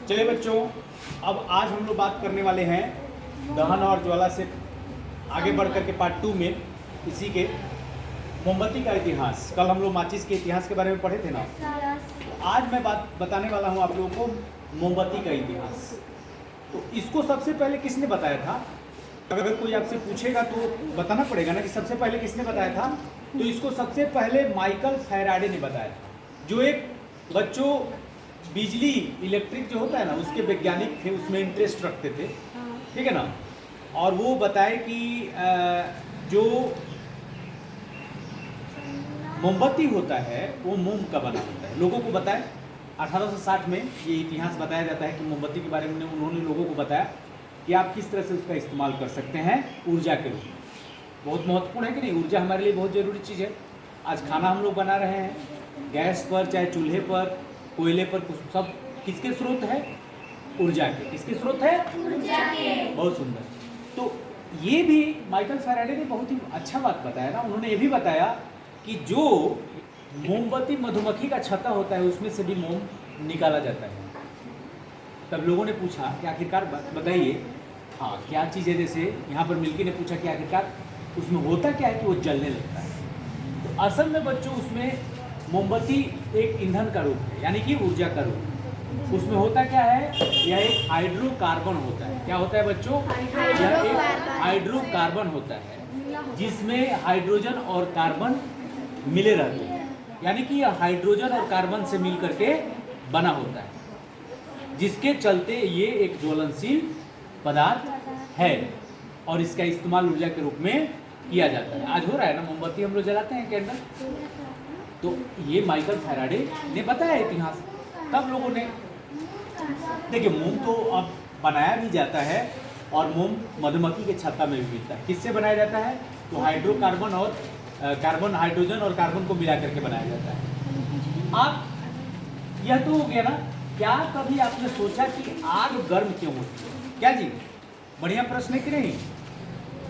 चलिए बच्चों, अब आज हम लोग बात करने वाले हैं दहन और ज्वाला से आगे बढ़ करके पार्ट 2 में इसी के मोमबत्ती का इतिहास। कल हम लोग माचिस के इतिहास के बारे में पढ़े थे ना, तो आज मैं बात बताने वाला हूँ आप लोगों को मोमबत्ती का इतिहास। तो इसको सबसे पहले किसने बताया था? अगर कोई आपसे पूछेगा तो बताना पड़ेगा ना कि सबसे पहले किसने बताया था। तो इसको सबसे पहले माइकल फैराडे ने बताया, जो एक बच्चों बिजली इलेक्ट्रिक जो होता है ना उसके वैज्ञानिक थे, उसमें इंटरेस्ट रखते थे, ठीक है ना। और वो बताए कि जो मोमबत्ती होता है वो मोम का बना होता है। लोगों को बताया 1860 में ये इतिहास बताया जाता है कि मोमबत्ती के बारे में उन्होंने लोगों को बताया कि आप किस तरह से उसका इस्तेमाल कर सकते हैं ऊर्जा के रूप में। बहुत महत्वपूर्ण है कि नहीं, ऊर्जा हमारे लिए बहुत ज़रूरी चीज़ है। आज खाना हम लोग बना रहे हैं गैस पर, चाहे चूल्हे पर, कोयले पर, सब किसके स्रोत है? ऊर्जा के। किसके स्रोत है? ऊर्जा के। बहुत सुंदर। तो ये भी माइकल फैराडे ने बहुत ही अच्छा बात बताया ना। उन्होंने ये भी बताया कि जो मोमबत्ती मधुमक्खी का छत्ता होता है उसमें से भी मोम निकाला जाता है। तब लोगों ने पूछा कि आखिरकार बताइए, हाँ क्या चीज़ है? जैसे यहाँ पर मिल्की ने पूछा कि आखिरकार उसमें होता क्या है कि वो जलने लगता है। तो असल में बच्चों उसमें मोमबत्ती एक ईंधन का रूप है, यानी कि ऊर्जा का रूप। उसमें होता क्या है? यह एक हाइड्रोकार्बन होता है। क्या होता है बच्चों? यह एक हाइड्रोकार्बन होता है जिसमें हाइड्रोजन और कार्बन मिले रहते हैं, यानी कि यह हाइड्रोजन और कार्बन से मिल करके बना होता है, जिसके चलते ये एक ज्वलनशील पदार्थ है और इसका इस्तेमाल ऊर्जा के रूप में किया जाता है। आज हो रहा है ना, मोमबत्ती हम लोग जलाते हैं, कैंडल। तो ये माइकल फैराडे ने बताया इतिहास। तब लोगों ने देखिए, मोम तो अब बनाया भी जाता है और मोम मधुमक्खी के छत्ता में भी मिलता है। किससे बनाया जाता है? तो हाइड्रोकार्बन और कार्बन, हाइड्रोजन और कार्बन को मिला करके बनाया जाता है। आप यह तो हो गया ना। क्या कभी आपने सोचा कि आग गर्म क्यों होती है? क्या जी, बढ़िया प्रश्न है कि नहीं?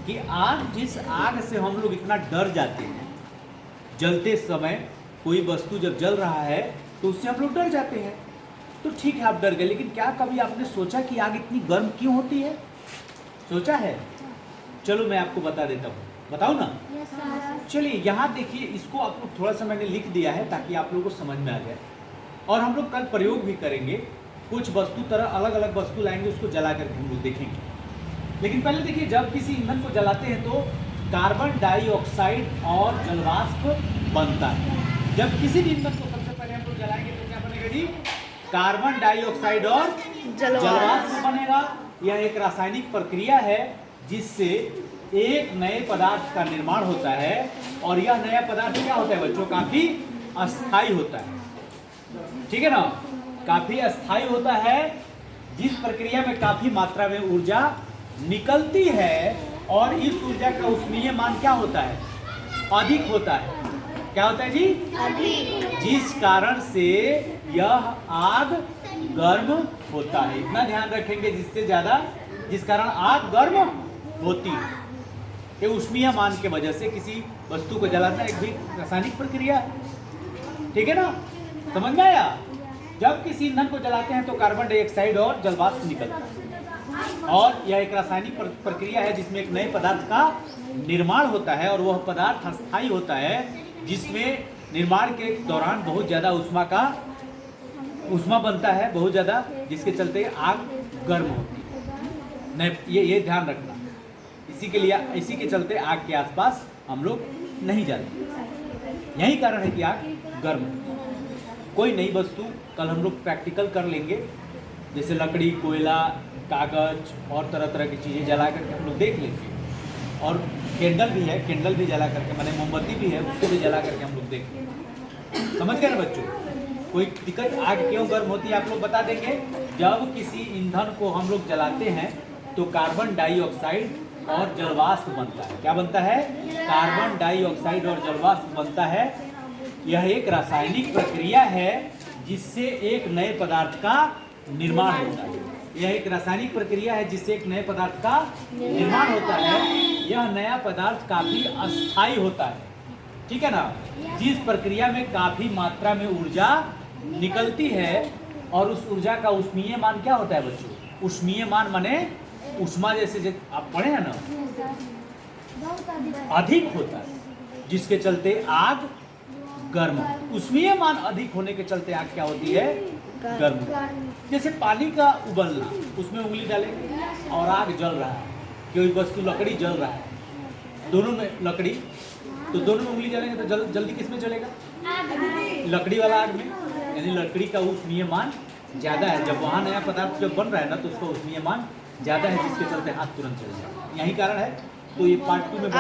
कि आग, जिस आग से हम लोग इतना डर जाते हैं जलते समय, कोई वस्तु जब जल रहा है तो उससे हम लोग डर जाते हैं। तो ठीक है, आप डर गए, लेकिन क्या कभी आपने सोचा कि आग इतनी गर्म क्यों होती है? सोचा है? चलो मैं आपको बता देता हूँ। बताओ ना। चलिए यहाँ देखिए, इसको आप लोग थोड़ा सा मैंने लिख दिया है ताकि आप लोगों को समझ में आ जाए। और हम लोग कल प्रयोग भी करेंगे, कुछ वस्तु तरह अलग अलग वस्तु लाएंगे, उसको जला करके हम लोग देखेंगे। लेकिन पहले देखिए, जब किसी ईंधन को जलाते हैं तो कार्बन डाइऑक्साइड और जलवाष्प बनता है। जब किसी भी ईंधन को सबसे पहले हम लोग जलाएंगे तो क्या बनेगा जी? कार्बन डाइऑक्साइड और जलवाष्प बनेगा। यह एक रासायनिक प्रक्रिया है जिससे एक नए पदार्थ का निर्माण होता है। और यह नया पदार्थ क्या होता है बच्चों? काफी अस्थायी होता है, ठीक है ना। काफी अस्थायी होता है, जिस प्रक्रिया में काफी मात्रा में ऊर्जा निकलती है और इस ऊर्जा का ऊष्मीय मान क्या होता है? अधिक होता है। क्या होता है जी? अधिक। जिस कारण से यह आग गर्म होता है। इतना ध्यान रखेंगे, जिससे ज्यादा, जिस कारण आग गर्म होती है, ये ऊष्मीय मान के वजह से किसी वस्तु को जलाना एक भी रासायनिक प्रक्रिया है, ठीक है ना। समझ में आया? जब किसी ईंधन को जलाते हैं तो कार्बन डाइऑक्साइड और जलवाष्प निकलता है और यह एक रासायनिक प्रक्रिया है जिसमें एक नए पदार्थ का निर्माण होता है। और वह पदार्थ अस्थायी होता है, जिसमें निर्माण के दौरान बहुत ज़्यादा ऊष्मा बनता है, बहुत ज़्यादा, जिसके चलते आग गर्म होती है। नहीं, ये ध्यान रखना। इसी के चलते आग के आसपास हम लोग नहीं जाते। यही कारण है कि आग गर्म होती है। कोई नई वस्तु कल हम लोग प्रैक्टिकल कर लेंगे, जैसे लकड़ी, कोयला, कागज और तरह तरह की चीज़ें जला करके हम लोग देख लेंगे। और कैंडल भी है, कैंडल भी जला करके, मैंने मोमबत्ती भी है, उसको भी जला करके हम लोग देख लेंगे। समझ गए ना बच्चों? कोई दिक्कत? आग क्यों गर्म होती है आप लोग बता देंगे। जब किसी ईंधन को हम लोग जलाते हैं तो कार्बन डाइऑक्साइड और जलवाष्प बनता है। क्या बनता है? कार्बन डाइऑक्साइड और जलवाष्प बनता है। यह एक रासायनिक प्रक्रिया है जिससे एक नए पदार्थ का निर्माण होता है। यह एक रासायनिक प्रक्रिया है जिससे एक नए पदार्थ का निर्माण होता है। यह नया पदार्थ काफी अस्थायी होता है, ठीक है ना। जिस प्रक्रिया में काफी मात्रा में ऊर्जा निकलती है और उस ऊर्जा का ऊष्मीय मान क्या होता है बच्चों? ऊष्मीय मान माने ऊष्मा जैसे आप पढ़े हैं ना, अधिक होता है, जिसके चलते आग गर्म। ऊष्मीय मान अधिक होने के चलते आग क्या होती है? गर्म। जैसे पानी का उबलना, उसमें उंगली डालेंगे और आग जल रहा है, कोई वस्तु लकड़ी जल रहा है, दोनों में लकड़ी, तो दोनों में उंगली जलेंगे तो जल्दी किस में जलेगा? लकड़ी वाला आग में। यानी लकड़ी का ऊष्मीय मान ज़्यादा है। जब वहाँ नया पदार्थ जब बन रहा है ना, तो उसका ऊष्मीय मान ज़्यादा है, जिसके चलते हाथ तुरंत जल जाए। यही कारण है। तो ये पार्ट 2 में